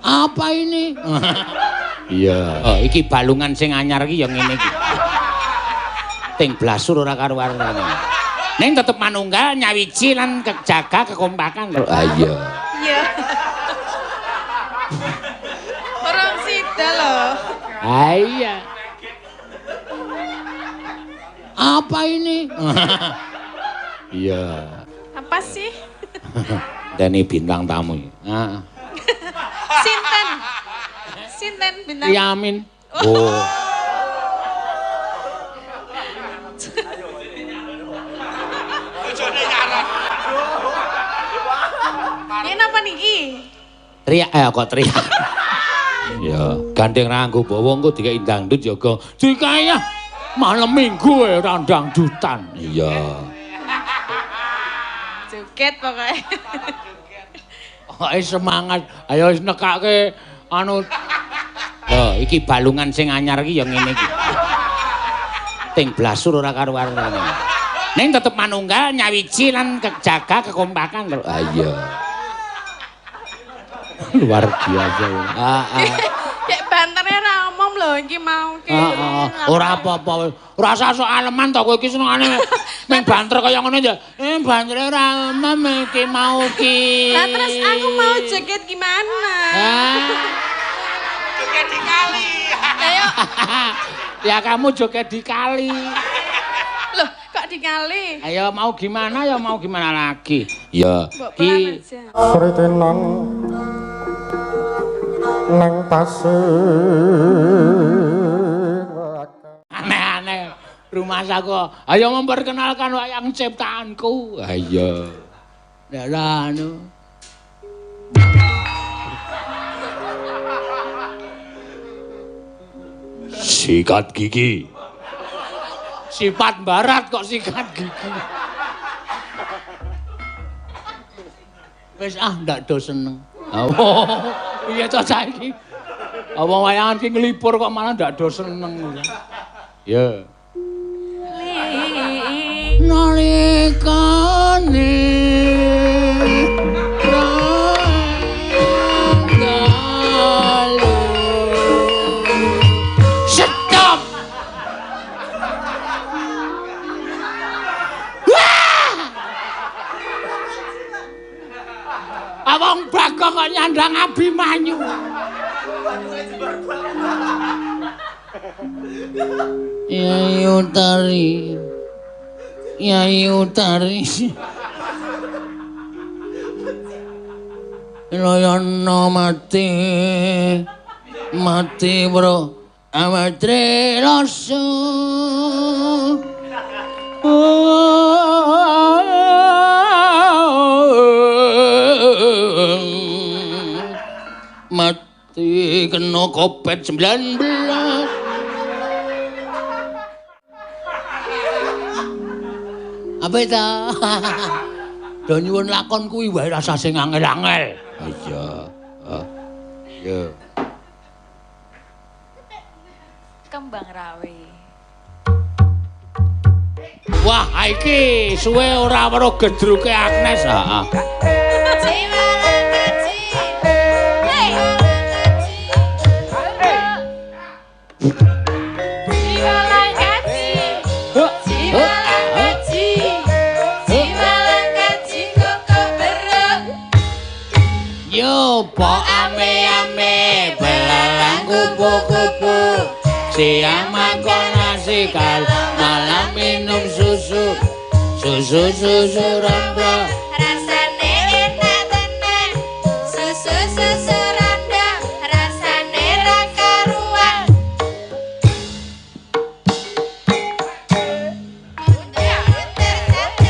Apa ini? Iya. Oh, iki balungan sing anyar iki ya ngene iki. Ting blasur ora karo-karone. Ning tetep manunggal nyawiji lan jaga kekompakan lho. Ah iya. Iya. Orang sida lho. Ah iya. Apa ini? Iya. Apa sih? Dene bintang tamu. Heeh. Sinten? Sinten bintang? Yamin. Oh. Ini apa niki? Teriak kok teriak. Ya, gandeng ranggo bawa engko dikai dangdut ya go. Dikaya malam minggu ora dangdutan. Iya. Joget pokoknya. Pokoke semangat. Ayo wis nekake anu. Loh, iki balungan sing anyar iki ya ngene iki. Ting blasur ora karo-karone. Ning tetep manunggal nyawiji lan jaga kekompakan lho. Ah iya. Luar biasa. Heeh. Cek banternya ra omom lho iki mau ki. Ora apa-apa. Ora usah sok aleman to kowe iki senengane ning banter kaya ngono ya. Bantere ra omom iki mau ki. Lah terus aku mau joget gimana? Joget di kali. Ayo. Ya kamu joget di kali. Loh, kok di kali? Ayo mau gimana ya mau gimana lagi. Ya ki Sritenan nang tasih aneh-aneh rumah saku. Ayo memperkenalkan wayang ciptaanku. Ayo. Nek anu. Sikat gigi. Sifat barat kok sikat gigi. Wis ndak do seneng. Oh, iya to saiki. Apa wayangan ki nglipur kok malah ndak do seneng. Ya. Nalikane Stop. Awang Bagong kok nyandang Abimanyu. Yai Utari. Yai Utari. Loyono mati. Mati bro. Amatri loso. Mati kena Covid-19. Apa itu? Do nyuwun lakon kuwi wae rasa sing angel-angel. Iya. Iya. Kembang Rawe. Wah, iki suwe ora weruh gedruke Agnes. Heeh. Yo, po ame-ame belalang kupu-kupu. Siang makan nasi kal, malam minum susu. Susu rondo. Rasane enak tenan. Susu rondo. Rasane ra karuan.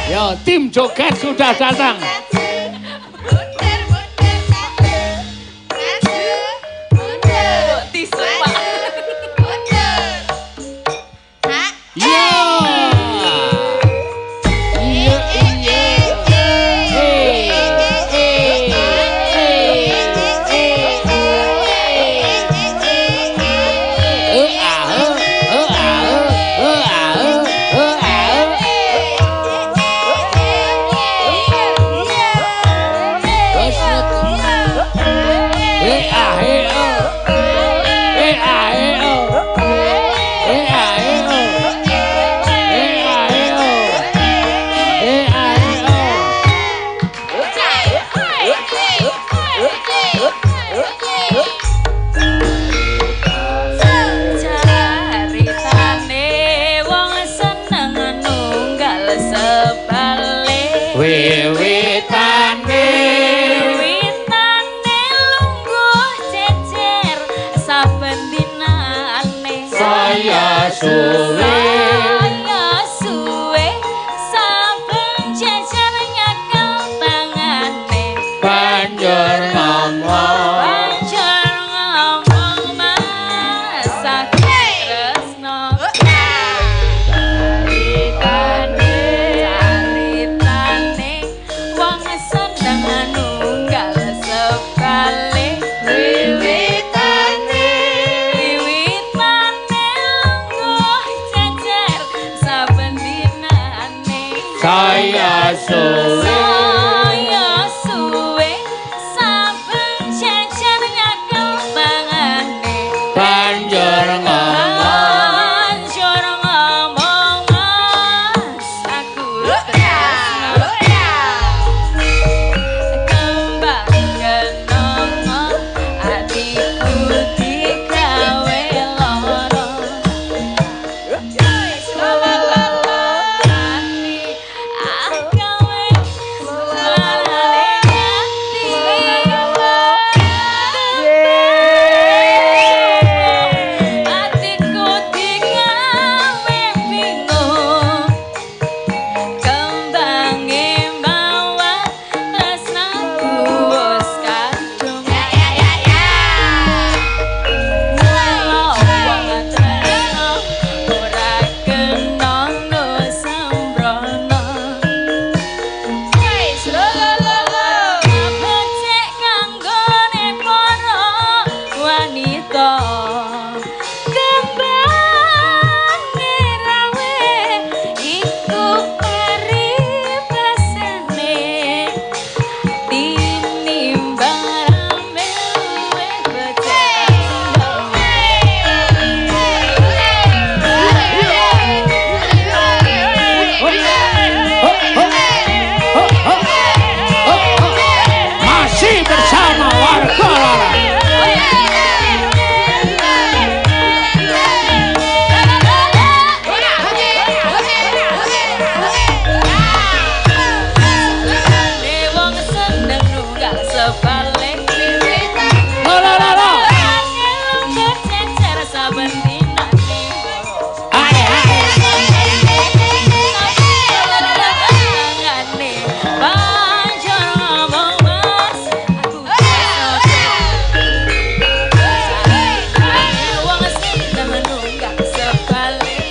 Yo, tim joget sudah datang. banjur ngomong Banjur ngomong masak tresno Caritane wong seneng nunggal sebalik Wiwitane lungguh jejer saben dinane saya suwe Saya suwe saben jejer nyakel mangane banjur ngomong Banjur ngomong mas aku tresno Kembang kenongo adikku digawe loro Adikku digawe bingung Kembange mawa tresnaku wis kadung Wong tresno ora kenongo sembrono Becek kanggone para wanita Kembangane rawe iku paribasane Tinimbang rame luwe becek masih bersama warga Larang. Wong seneng nunggal sebalik Lo. Lungguh jejer saben dinane Mangane banjur ngomong mas aku wong seneng nunggal sebalik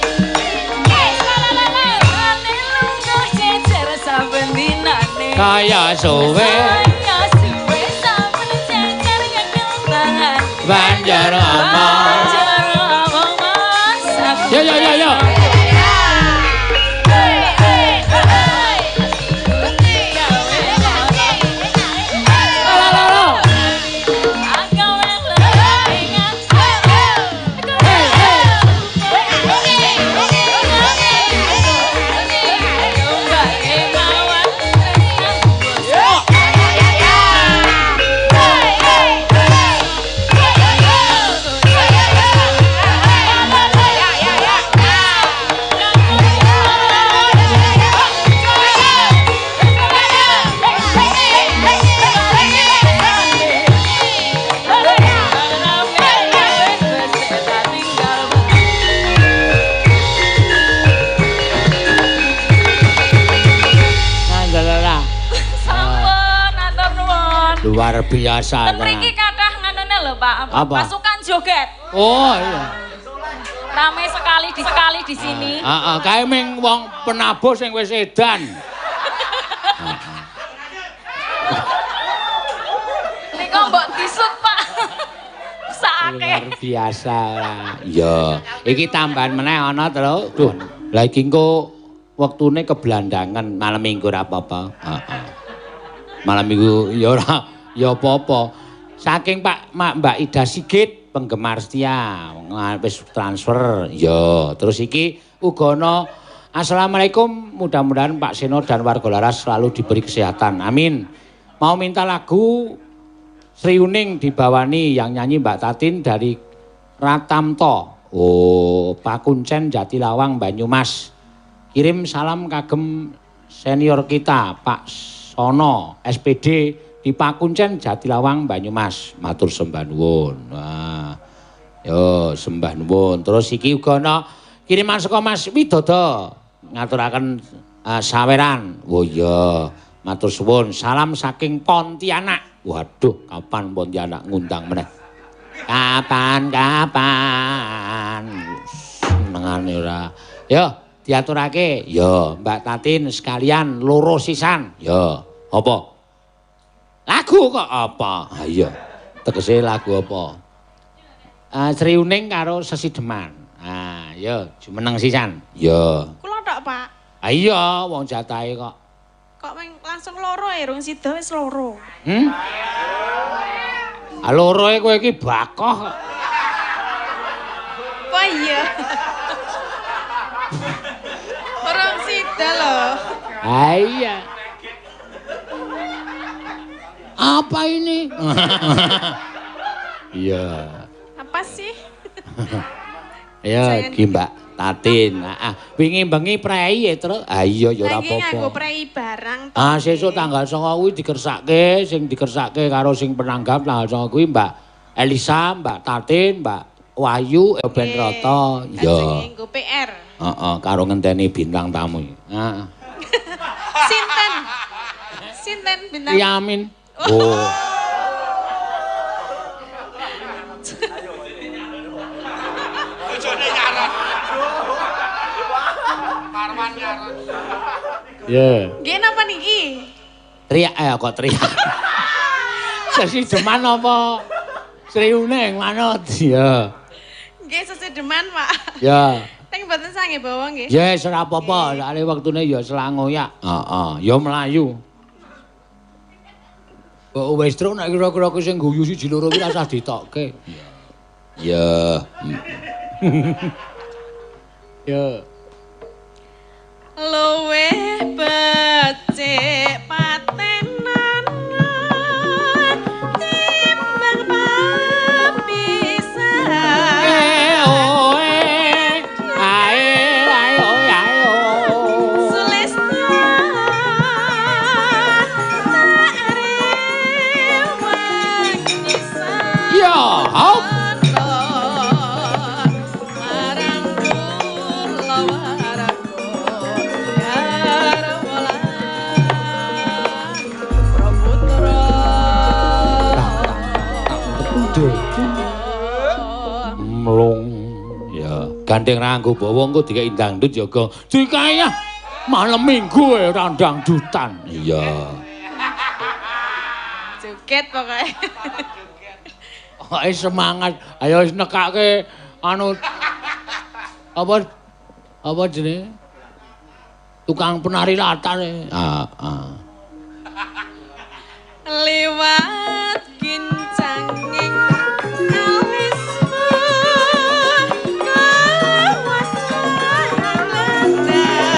lungguh jejer saben dinane Kaya suwe Saya suwe saben jejer nyekel bangan banjur ngomong Banjur ngomong mas aku Yo. Lo. Luar biasa. Ten mriki kathah nganune lho Pak, Apa? pasukan joget. Oh iya. Rame sekali di sini. Heeh, kae ming wong penabuh sing wis edan. Nika mbok disut Pak. Sakake. Luar biasa. Ya, iki tambahan meneh ana to. Duh, lah iki engko wektune keblandangan malam minggu ora apa-apa. Heeh. Malam minggu ya ora ya apa-apa. Saking Mbak Ida Sigit penggemar setia wis transfer. Ya, terus iki uga ana Assalamualaikum, mudah-mudahan Pak Seno dan warga Laras selalu diberi kesehatan. Amin. Mau minta lagu Sri Uning dibawani yang nyanyi Mbak Tatin dari Ratamto. Oh, Pak Kuncen Jatilawang Banyumas. Kirim salam kagem senior kita Pak Sono SPD di Pak Kuncen Jatilawang Banyumas. Matur sembah nuwun. Nah, yo sembah nuwun. Terus iki uga ana kiriman saka Mas Widodo ngaturaken saweran. Oh iya, matur suwun. Salam saking Pontianak. Waduh, kapan Pontianak ngundang meneh? Kapan? Senengane ora. Yo, diaturake. Yo, Mbak Tatin sekalian loro sisan. Yo, apa? Lagu kok apa? Ha iya. Tegese lagu apa? Sri Uning karo Sesideman. Ah, yo jumeneng sisan. Yo. Kula tok, Pak. Ah iya, wong jatahe kok. Kok langsung loro ya, rung sida wis loro. Loroe kowe iki bakoh. Apa iya? Rung sida lho. Ah iya. Apa ini? Iya. Apa sih? Ya, iki Mbak Tatin. Wingi bengi prei ya, Tru. Ah iya ya ora apa-apa. Lagi nganggo prei barang. Sesuk tanggal 9 kuwi dikersake, sing dikersake karo sing penanggap tanggal 9 kuwi Mbak Elisa, Mbak Tatin, Mbak Wahyu, Ben Rata. Ya. Nganggo PR. Heeh, karo ngenteni bintang tamu. Heeh. Sinten? Sinten bintang? Yamin. Oh. Ya. Nggih napa niki? Teriak kok teriak. Sesideman apa? Sri Uning manut. Ya. Nggih sesideman, Pak. Ya. Teng mboten sange bawa nggih. Ya wis ora apa-apa, sakjane wektune ya selangoyak. Heeh, ya mlayu. Kok wis truk nek kira-kira sing guyu siji loro kuwi rasah ditokke. Ya. Ya. Luwe becik patenan timbang papisan. Sulistya tak rewangi Ya, hop. Mlung. Ya, gandeng ranggo bawa engko dikek dangdut jaga. Dikaya malam minggu ora dangdutan. Iya. Joget pokoke. Ayo semangat. Ayo wis nekake anu apa jenenge? Tukang penari latar. Liwat kincanging alismu kawasan lendah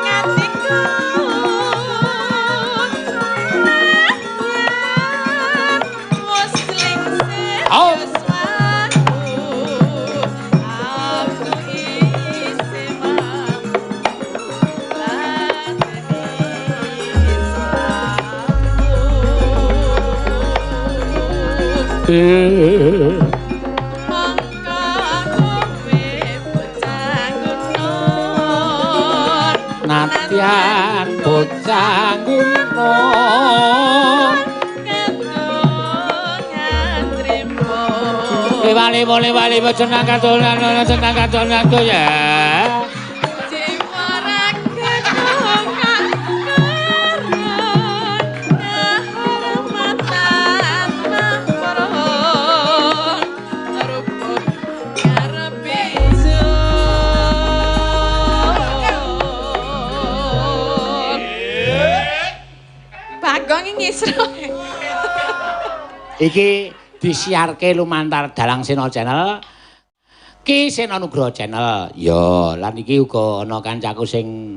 ngatiku wis lingsir wis aku isi Natyan bocah gunung Lewali senang kadolan ya. Iki disiarke lumantar Dalang Sena Channel, Ki Sena Nugroho Channel. Ya, lan iki uga ana kancaku sing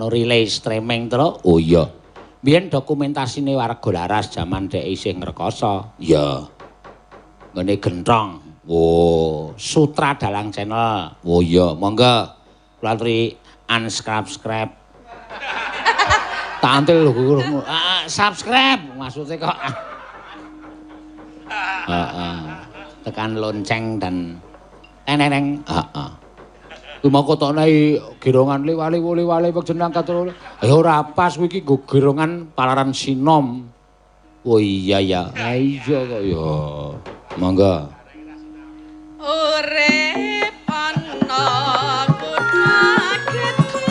relay streaming terus. Oh iya. Biyen dokumentasine warga laras jaman dhek isih ngrekoso. Ya. Ngene genthong. Oh, Sutra Dalang Channel. Oh iya, monggo kula aturi unsubscribe. Tantil lho, subscribe maksudnya kok. Tekan lonceng dan neneng. Lumaka tonai gerongan liwali pegjenang katul. Ya ora pas kuwi iki nggo gerongan Palaran Sinom. Oh iya ya. Iya kok ya. Monggo. Urip ana kutha gedhe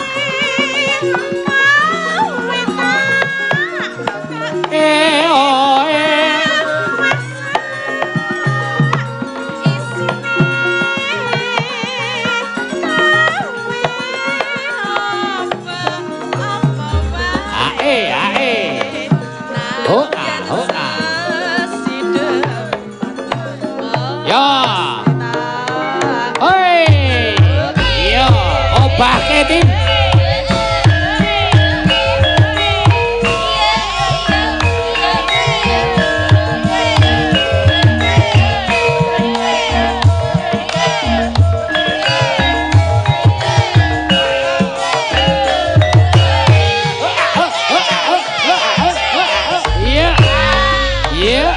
Ya. Hoi. Yo, obake tim. Iya. Iya.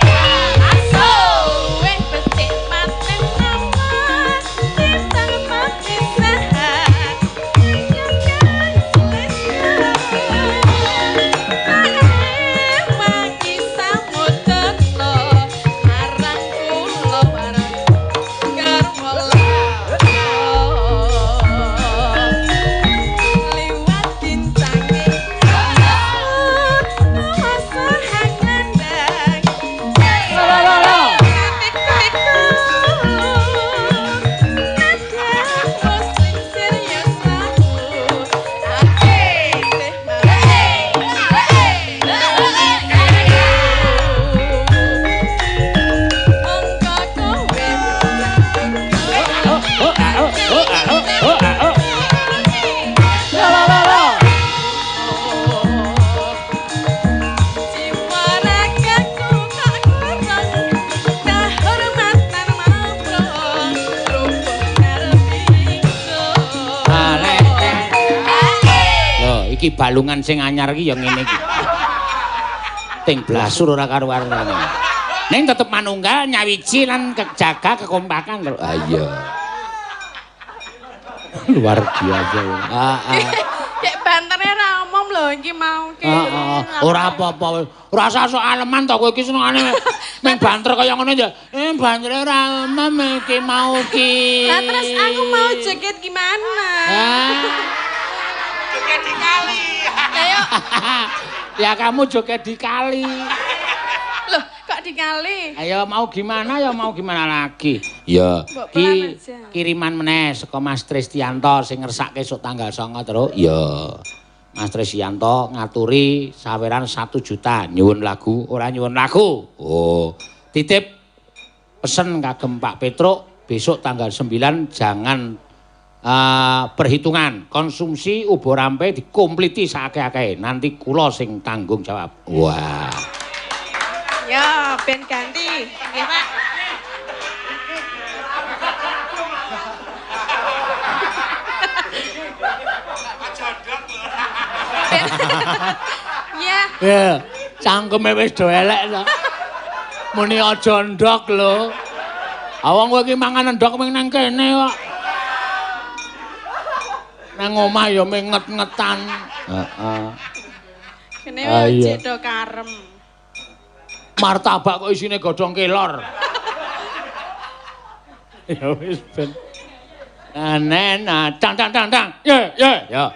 Iki balungan sing anyar iki ya ngene iki. Ting blasur ora karo-karone. Ning tetep manunggal nyawiji lan kejaga kekompakan lho. Ah iya. Luar biasa. Heeh. Dek banterne ra omong lho iki mau ki. Ora apa-apa. Ora usah sok aleman to kowe iki senengane ming banter kaya ngono ya. Bantere ra omong iki mau ki. Lah terus aku mau joget gimana? Joget di kali. Ayo. Ya kamu joget di kali. Loh, kok di kali? Ayo mau gimana ya mau gimana lagi. Ya, ki kiriman meneh saka Mas Tristianto sing ngersake esuk tanggal 9 terus. Ya. Mas Tristianto ngaturi saweran 1 juta nyuwun lagu, ora nyuwun lagu. Oh, titip pesen kagem Pak Petruk besok tanggal 9 jangan perhitungan konsumsi ubo rampe dikompliti sakake-akeh nanti kula sing tanggung jawab. Wah. Ya, ben ganti. Nggih, Pak. Ya. Ya, cangkeme wis do elek to. Muni aja ndok lho. Awang kowe iki mangan ndok ming nang kene kok. Nang omah ya menget-ngetan. Heeh. Kene wae cedo karem. Martabak kok isine godhong kelor. Ya wis ben. Nena, tang. Ye. Ya.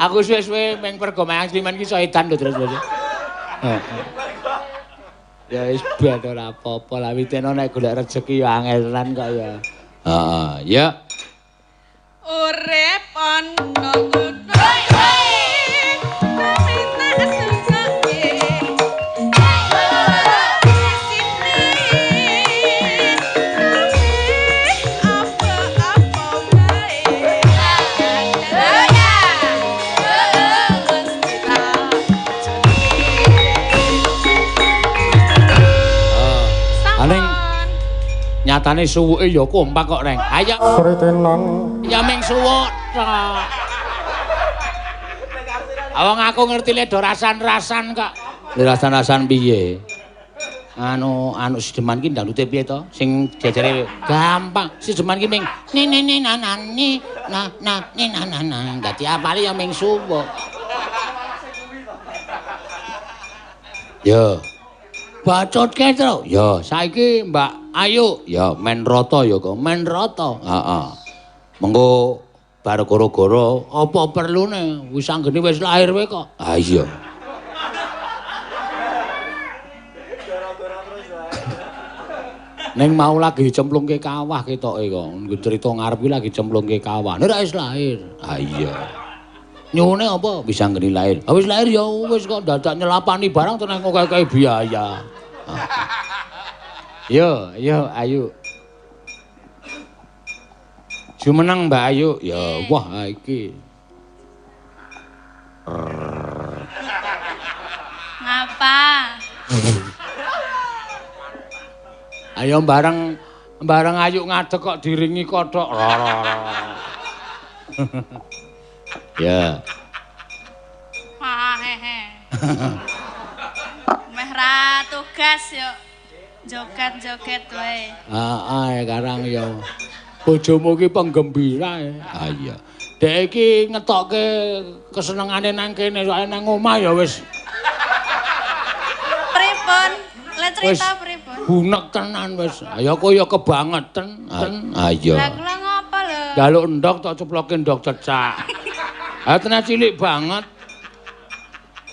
Aku suwe-suwe meng pergo mayang Sliman iki iso edan lho terus. Heeh. Ya wis ben ora apa-apa lah witene nek golek rejeki ya angelan kok ya. Heeh, ya. Urip ana kutha nyatane suwuke ya kompak kok, Reng. Ayo. Sritenan. Ya ming suwuk tok. Awang aku ngerti le do rasan-rasan kok. Le rasan-rasan piye? anu sideman ki ndalute piye to? Sing jajare gampang. Sideman ki ming ne na dadi apale ya ming suwo. Ya. Bacotke to. Ya, saiki Mbak Ayu ya men rata ya kok, men rata. Heeh. Mengko bar gara-gara apa perlune wis anggene wis lahir wae kok. Ah iya. Neng mau lagi cemplungke kawah ketoke kok. Nggo crita ngarep ki lagi cemplungke kawah. Nek wis lahir. Ah iya. Nyuwune apa bisa anggene lahir. Ah wis lahir ya wis kok dadak nyelapani barang tenang kok kayak biaya. Yo, Ayu. Jumeneng Mbak Ayu. Ya, wah iki. Ngapa? Ayo bareng Ayu ngadeg kok diringi kodhok. Ya. Wah, hehe. Meh ra tugas yo. Joget-joget wae. Heeh, karang ya. Bojomu ki penggembira. Ah iya. Dek iki ngetokke kesenengane nang kene, soalé nang omah ya wis Pripun? Le cerita pripun? bunek tenan wis. Ya kaya kebangetan. Ah iya. Lah kula ngapa lho? Jaluk endok tak ceploke endok cecak. Ah tenan cilik banget.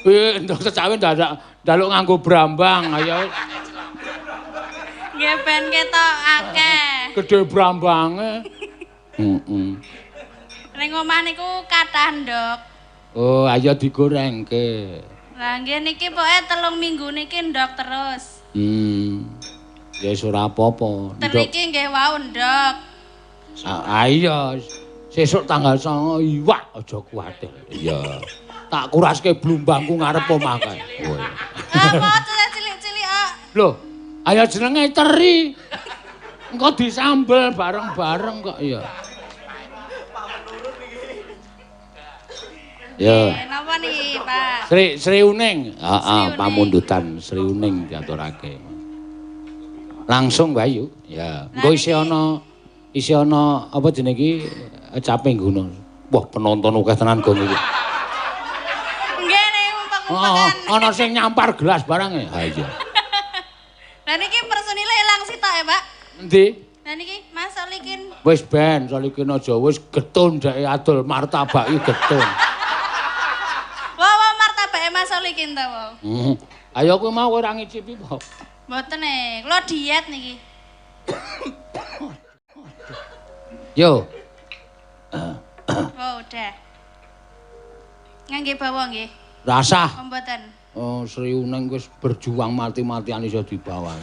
Endok cecawe dadak jaluk nganggo brambang. Ayo. Nggih ben ketok akeh. Gedhe brambange. Heeh. Ning omah niku kathah ndok. Oh, ayo digorengke. Lah nggih niki pokoke 3 minggu niki ndok terus. Ya wis ora apa-apa. Niki nggih wau ndok. Iya. Sesuk tanggal 9 iwak aja kuwatir. Iya. Tak kuraske blumbangku ngarep omah kae. Apa cilik-cilik kok. Lho, ayo jenenge teri. Engko disambel bareng-bareng kok iya. Ya. Napa nih, Pak? Sri Uning. Heeh, pamundutan Sri Uning diaturake. Langsung Bayu. Ya. Engko isi ana apa jenenge iki caping ngono. Wah, penonton akeh tenan gong iki. Nggih nek umpek-umpekan. Ana sing nyampar gelas barang e. Ha iya. Lah niki personile ilang sitok ya, Pak? Endi? Lah niki Mas Solikin. Wis ben, Solikin aja wis getun dek adol martabak iki getun. Wah, martabake Mas Solikin ta, wau. Ayo kowe mau ora ngicipi apa? Mboten kula diet niki. Yo. Oh, udah. Ngangge bawa nggih. Rasah. Mboten. Oh, Sri Uning wis berjuang mati-matian iso dibawa.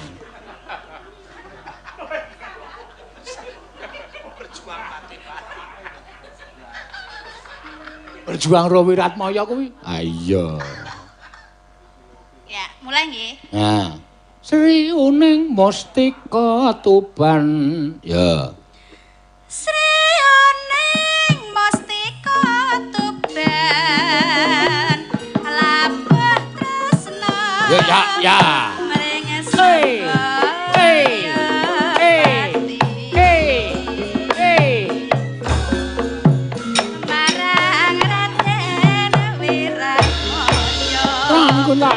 Berjuang ro Wiratmaya kuwi. Ah iya. Ya, mulai nggih. Nah. Sri Uning Mustika Tuban. Ya. Sri Uning Mustika Tuban. Labah tresna. Ya. Mringes Hey. Marang Raden Wiratmaya. Tang.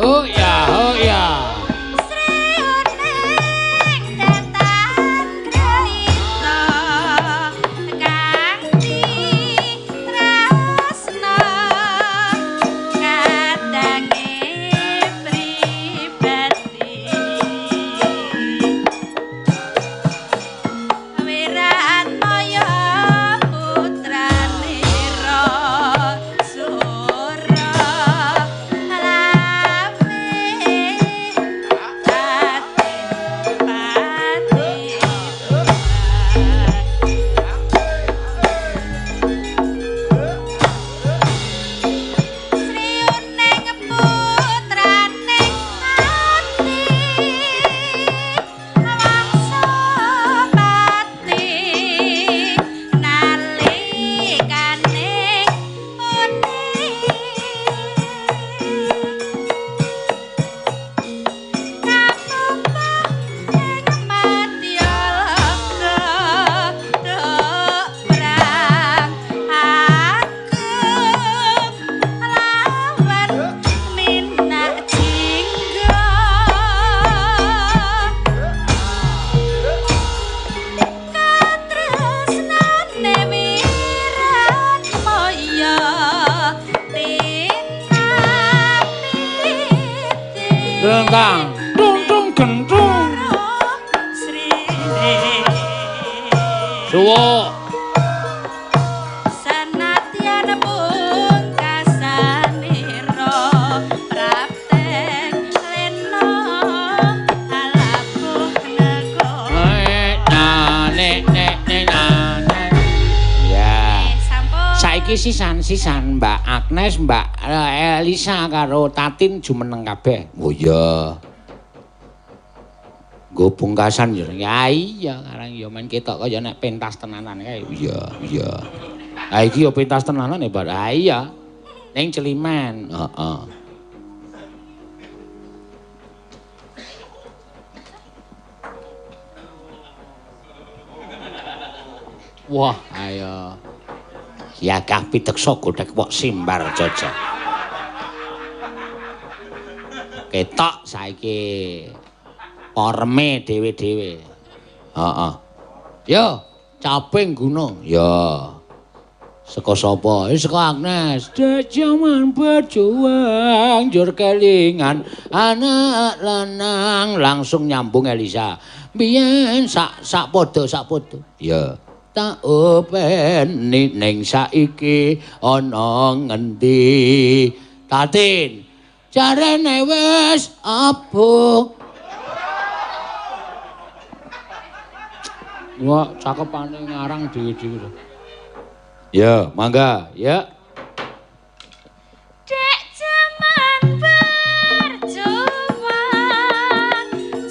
Oh ya. Sri Uning datang krayita kanthi tresna kadange pribadi. ta. Tung tung gentung. Suwo. Sanadyan pungkasanira praptek lena alapuh nego. Ya. Sampun. Saiki sisan-sisan Mbak Agnes, Mbak Elisa karo Tatin jumeneng kabeh. Oh iya. Nggo pungkasan ya. Ya iya, karang ya men ketok kaya nek pentas tenanan kae. Iya, iya. Ha iki ya pentas tenanan ya, Mbak. Ha iya. Ning Celimen. Heeh. Wah, ayo. Ya kah piteksa godhek wok simbar jojo. Ketok saiki poreme dhewe-dhewe. Heeh. Yo, caping gunung. Ya. Saka sapa? Saka Agnes. Jaman berjuang jur kelingan anak lanang langsung nyambung Elisa. Biyen sak padha. Ya. Tak openi ning saiki ana ngendi? Tatin. Jarene wis abuh. Wah, cakepane ngarang dhewe-dhewe. Ya, mangga, ya. Dek jaman berjuang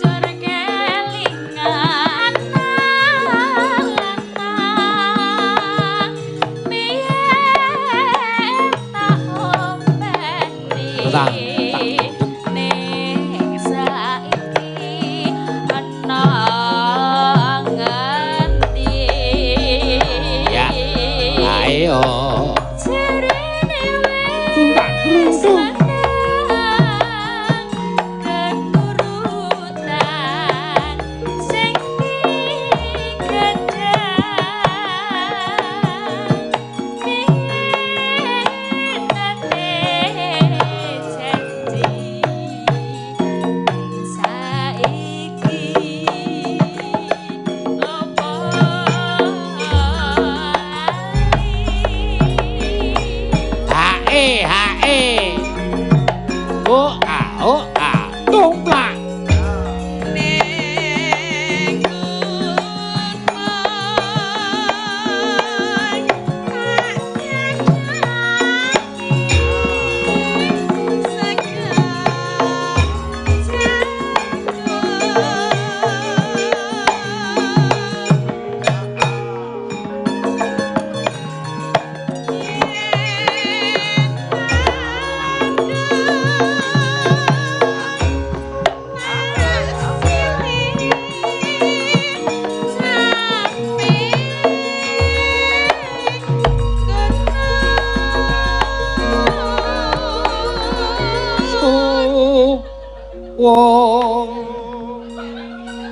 jur kelingan lanang biyen tak openi ning saiki ana ngendi. Ya. Ayo. Jarene Tuntak runtung. keturutan sing digadang nate janji saiki opo Hae. Oh ah, tumplak. ning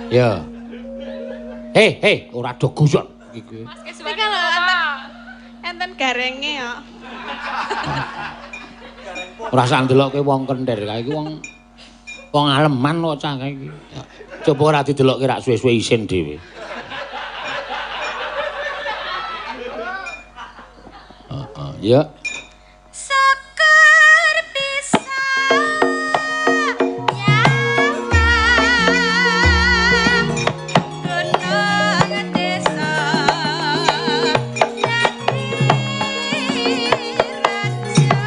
Ya. Hei, ora do guyon iki. Iki lho enten garenge ya. Ora sak ndelokke wong kentir kae iki wong aleman kok cah kae iki. Coba ora didelokke rak suwe-suwe isin dhewe. Heeh, ya. Syukur bisa nyawang gunung desa Jati Raja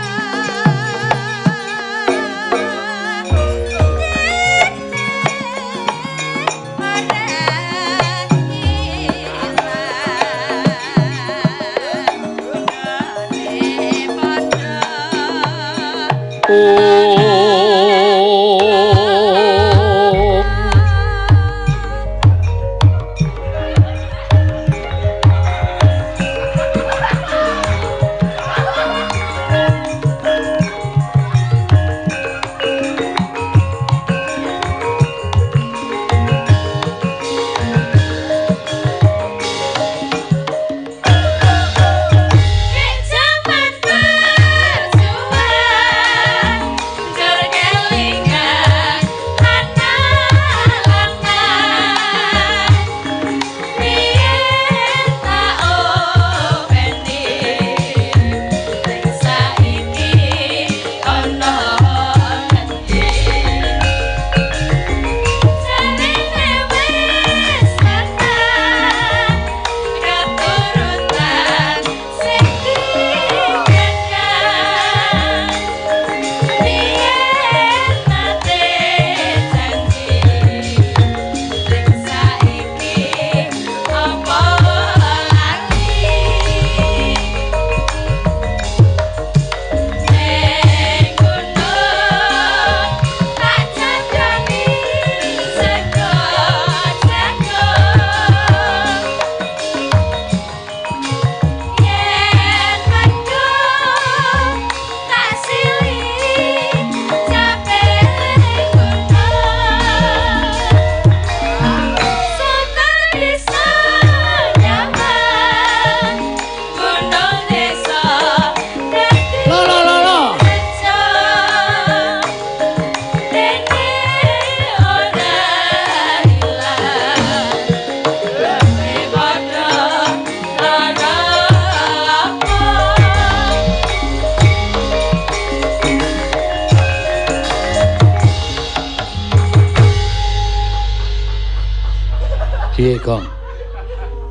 Piye, Gong?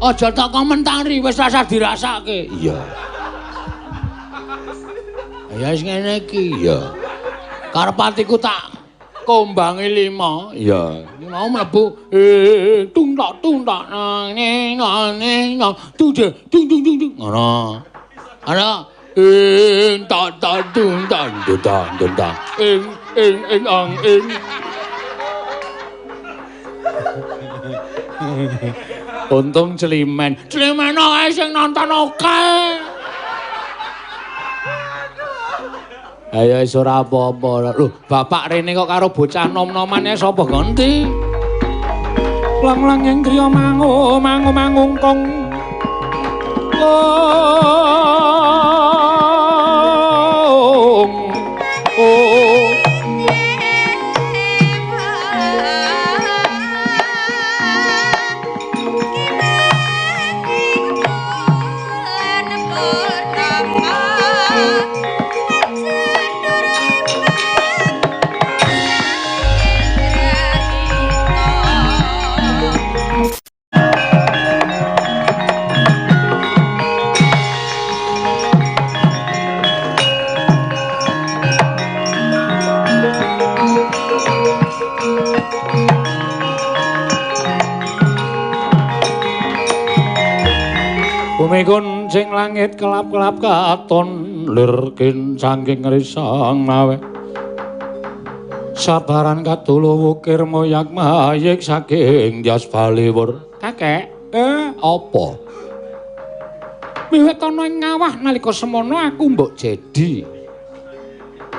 Aja tak komentari, wis rasa dirasake. Iya. Ya wis ngene iki, ya. Karep atiku tak kombangi 5. Iya. Mau mlebu tung tak ning tuje tung ngono. Ana tak tung tak ing untung Celimen ae sing nonton akeh. Ayo wis ora apa-apa. Lho, bapak rene kok karo bocah nom-nomane sapa ganti? Lang-lang ing griya mangungkong. Bumikun sing langit kelap-kelap katon lirkin saking risang mawe sabaran katulu wukir moyak mayik saking jas baliwur. Kakek, apa? Wiwit ana ing ngawah nalika semono aku mbok jedi.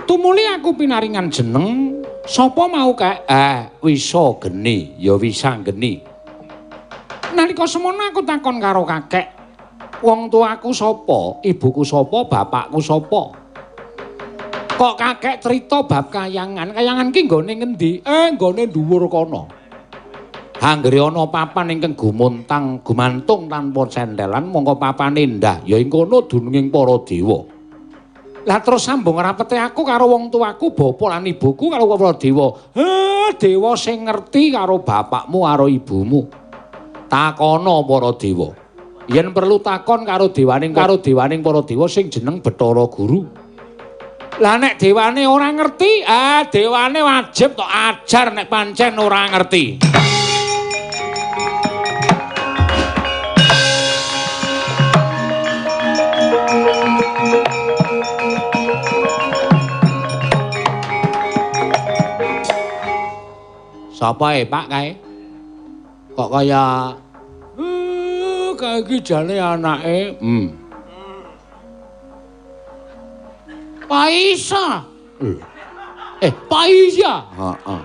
Tumuli aku pinaringan jeneng sapa mau kek? Wisa Geni, ya Wisa Geni. Nalika semono aku takon karo kakek, wong tuaku sapa, ibuku sapa, bapakku sapa. Kok kakek cerita bab kayangan, kayangan ki nggone ngendi? Nggone dhuwur kono. Anggere ana papan ingkang gumantung tanpa sendelan, mongko papane ndah, ya ing kono dununging para dewa. Lah terus sambung rapete aku karo wong tuaku, bapa lan ibuku karo para dewa. Dewa sing ngerti karo bapakmu karo ibumu. Takono para dewa. Yen perlu takon karo dewaning para dewa sing jeneng Bathara Guru. Lah nek dewane ora ngerti, dewane wajib tok ajar nek pancen ora ngerti. Sapa Pak kae? Kok kaya kae iki jane anake. Paisa. Paisa. Heeh.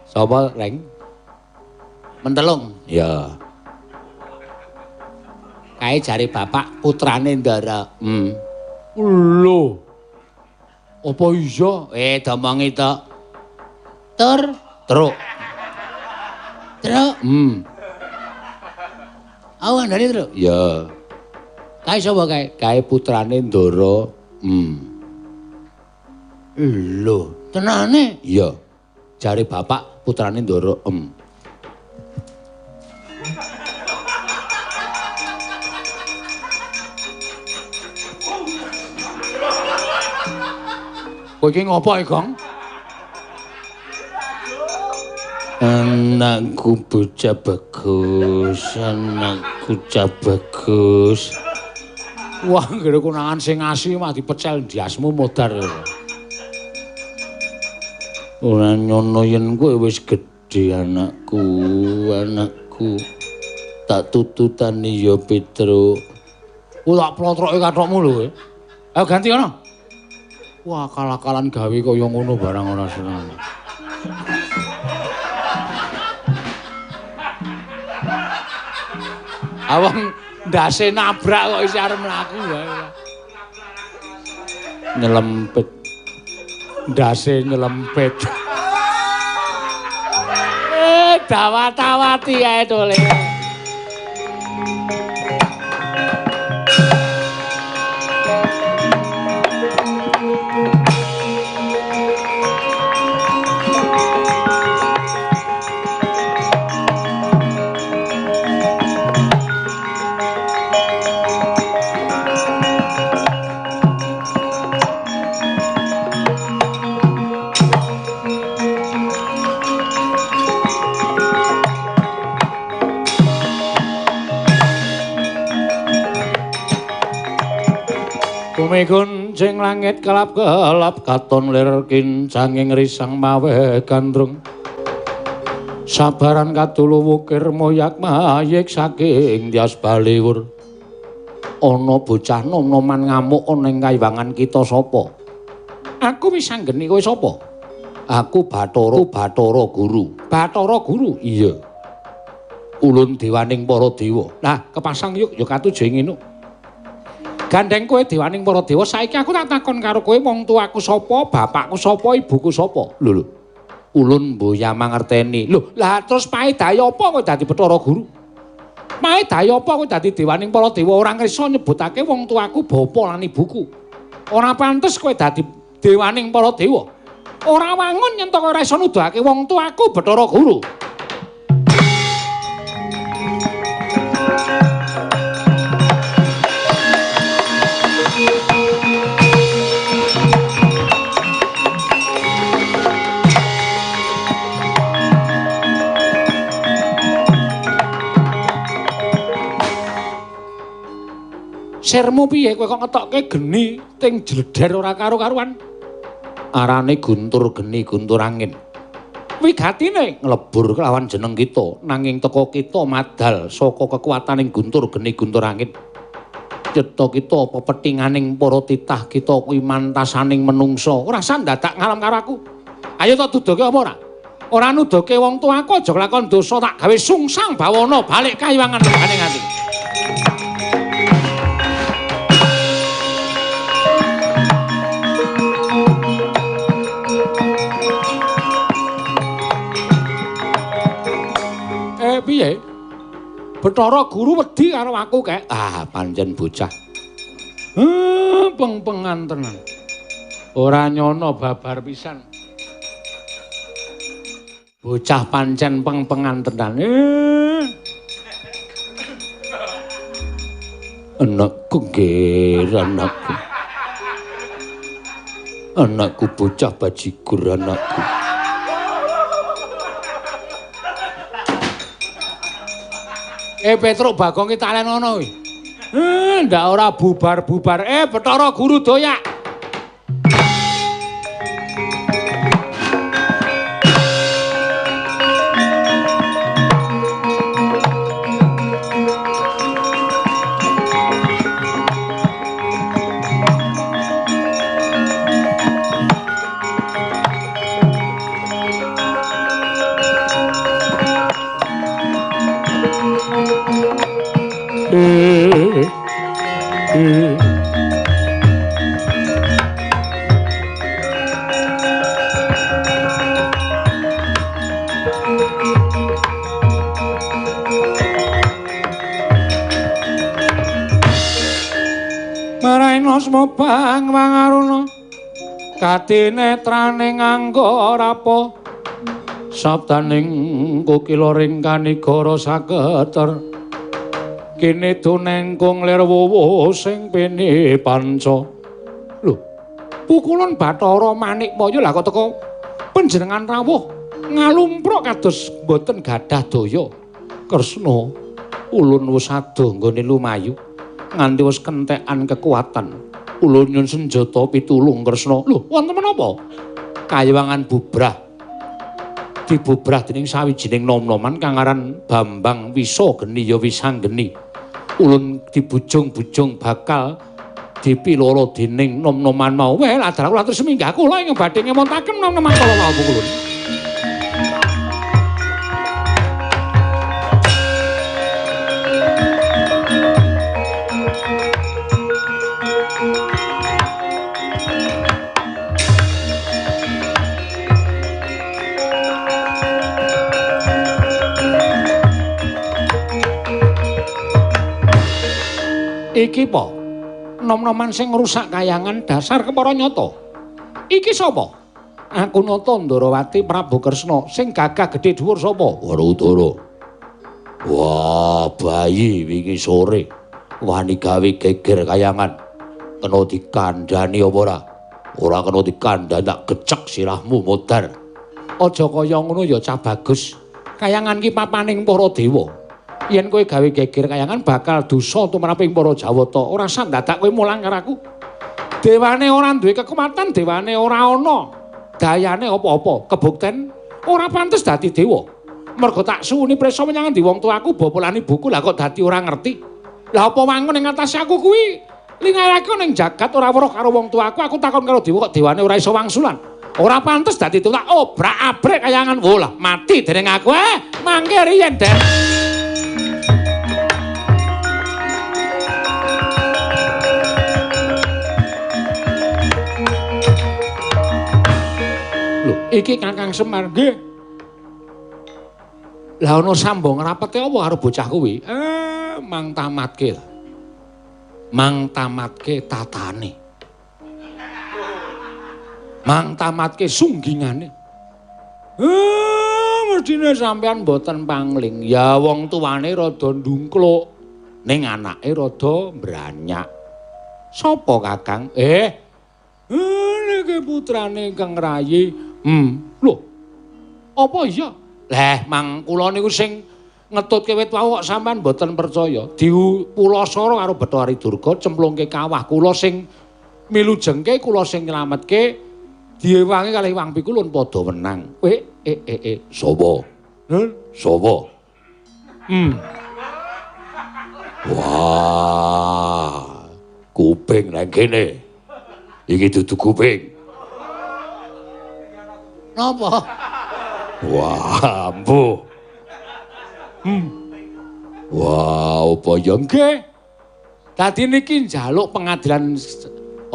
Sapa, Reng? Mentelung. Ya. Kae jare bapak putrane Ndara. Lho. Apa iya? Domongi to. Truk. Awandane truk? Ya. Kae sapa kae? Kae putrane Ndara. Lho, tenane? Iya. Jare bapak putrane Ndara. Kowe iki ngopo, Gong? Anakku bocah bagus, anakku bocah bagus. Wah, ngene konangan sing asih mah dipecel ndiasmu modar. Ora nyono yen kowe wis gedhe anakku. Tak tututani ya Petruk. Tak plotroke kathokmu lho. Ayo ganti ana. Wah, akal-akalan gawe kaya ngono barang ora seneng. Awang ndase nabrak kok isih arep mlaku wae. Nyelempit. Ndase nyelempit. Dawat-dawati ae tole. Gumigunjing langit kelap-kelap katon lir kincanging risang mawe gandrung. Sabaran kadulu wukir moyak mayik saking Tyas Baliwur. Ana bocah nom-noman ngamuk ana ing kaiwangan kita sapa? Aku wis anggeni kowe sapa? Aku Bathara Guru. Bathara Guru? Iya. Ulun dewaning para dewa. Lah, kepasang yuk ya katuju ngene. Gandeng kowe dewaning para dewa, saiki aku tak takon karo kowe wong tuaku sapa, bapakku sapa, ibuku sapa? Lho. Ulun mboya mangerteni. Lho, lah terus paedahe apa kowe dadi Bathara Guru? Paedahe apa kowe dadi dewaning para dewa ora ngrisa nyebutake wong tuaku bapa lan ibuku? Ora pantes kowe dadi dewaning para dewa. Ora wangun yen to ora iso nuduhake wong tuaku Bathara Guru. Sirmu piye kowe kok ngetokke geni ting jledher ora karo-karuan? Arane guntur geni guntur angin. Wigatine nglebur kelawan jeneng kita, nanging teka kita madal saka kekuwataning guntur geni guntur angin. Cetha kita pepethinganing para titah kita kuwi mantasaning menungsa. Ora usah dadak ngalam karo aku. Ayo tak duduke apa ora? Ora nuduhke wong tuaku aja lakon dosa tak gawe sungsang bawana balik kaiwangan regane ati. Piye? Bathara Guru wedi karo aku kek. Ah, pancen bocah. Peng-pengan tenan. Ora nyono babar pisan. Bocah pancen peng-pengan tenan. Anakku nggih, anakku. Anakku bocah bajigur anakku. Petruk Bagong ki talen ngono kuwi. Ndak ora bubar-bubar. Bathara Guru doyak. Maraina semobang mangaruna katinetraning nganggo rapo sabdaning kukiloring kanigara saketer kene tunengkung lir wuwu sing pene panca. Lho, pukulan Bathara Manikmaya lha kok teko panjenengan rawuh ngalumpruk kados boten gadah daya. Kresna, ulun wis ado nggone lumayu nganti wis kentekan kekuatan. Ulun nyun senjata pitulung Kresna. Lho, wonten menapa? Kayawangan bubrah. Dibubrah dening sawijining nom-noman kang aran Bambang Wisageni ya Wisanggeni. Ulun dibujung-bujung bakal dipiloro dening nom-noman mau. Weh, adalah kula terus minggah kula ing badhe ngemontaken nom-noman kala wau ulun. Iki po, nom-noman sing ngrusak kayangan dasar kepara nyata. Iki sapa? Aku nata Ndarawati Prabu Kresna sing gagah gedhe dhuwur sapa? Waradara. Wah, bayi wingi sore wani gawe geger kayangan. Kena dikandhani apa ora? Ora kena dikandhani tak gecek sirahmu modar. Aja kaya ngono ya cah bagus. Kayangan ki papaning para dewa. Yen kowe gawe geger kayangan bakal dosa tumraping para Jawata. Ora usah dadak kowe mulang karo aku. Dewane ora duwe kekuatan, dewane ora ana dayane apa-apa. Kebukten ora pantes dadi dewa. Mergo tak suwuni prisa menyang endi wong tuaku bopolani buku lah kok dadi ora ngerti. Lah apa wangun ning atas aku kuwi lingarake ning jagat ora weruh karo wong tuaku, aku takon karo dewa kok dewane ora iso wangsulan. Ora pantes dadi tulak obrak-abrik kayangan. Wolah, mati dening aku mangke riyen, Den. Iki Kakang Semar nggih. Lah ana sambung rapete apa karo bocah kuwi? Mang tamatke. Mang tamatke tatane. Mang tamatke sunggingane. Mestine sampean mboten pangling. Ya wong tuane rada ndungkluk ning anake rada mbranyak. Sopo Kakang? Niki putrane Kang Rayi. Lho. Apa iya? Lah, mang kula niku sing ngetutke wit wau kok sampean mboten percaya. Dipulasara karo Bathara Durga cemplungke kawah. Kula sing milujengke, kula sing nyelametke, diewangi kalih Wang Pikulun padha menang. Sapa? Sapa? Wah. Kuping nang kene. Iki dudu kuping. Napa? Wah, ampuh. Wah, apa ya nggih? Dadi niki njaluk pengadilan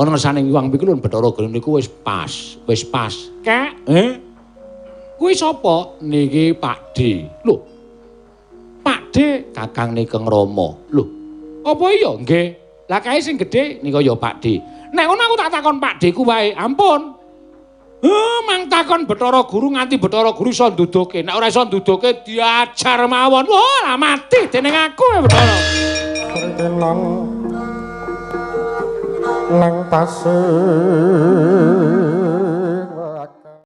ana ngersane Wang Pikulun Bathara Guru niku wis pas, wis pas. Kek, kuwi sapa? Niki Pakde. Lho. Pakde Kakang Nikeng Rama. Lho. Apa iya nggih? Lah kae sing gedhe nika ya Pakde. Nek ngono aku tak takon Pakdeku wae. Ampun. Mang takon Bathara Guru nganti Bathara Guru iso nduduke. Nek ora iso nduduke diajar mawon. Wah, mati dening aku Bathara. Tenan nang tasih